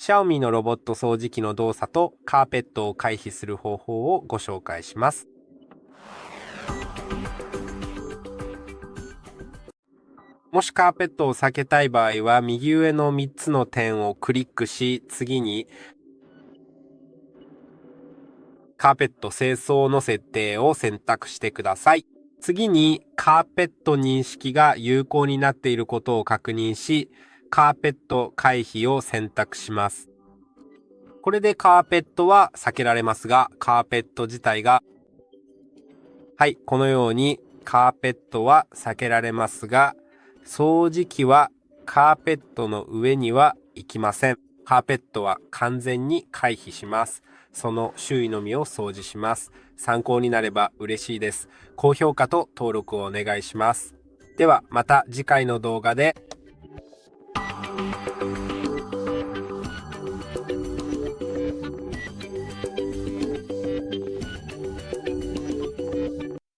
Xiaomi のロボット掃除機の動作とカーペットを回避する方法をご紹介します。もしカーペットを避けたい場合は、右上の3つの点をクリックし、次にカーペット清掃の設定を選択してください。次にカーペット認識が有効になっていることを確認し、カーペット回避を選択します。これでカーペットは避けられますが、カーペット自体が、このようにカーペットは避けられますが、掃除機はカーペットの上には行きません。カーペットは完全に回避します。その周囲のみを掃除します。参考になれば嬉しいです。高評価と登録をお願いします。ではまた次回の動画で。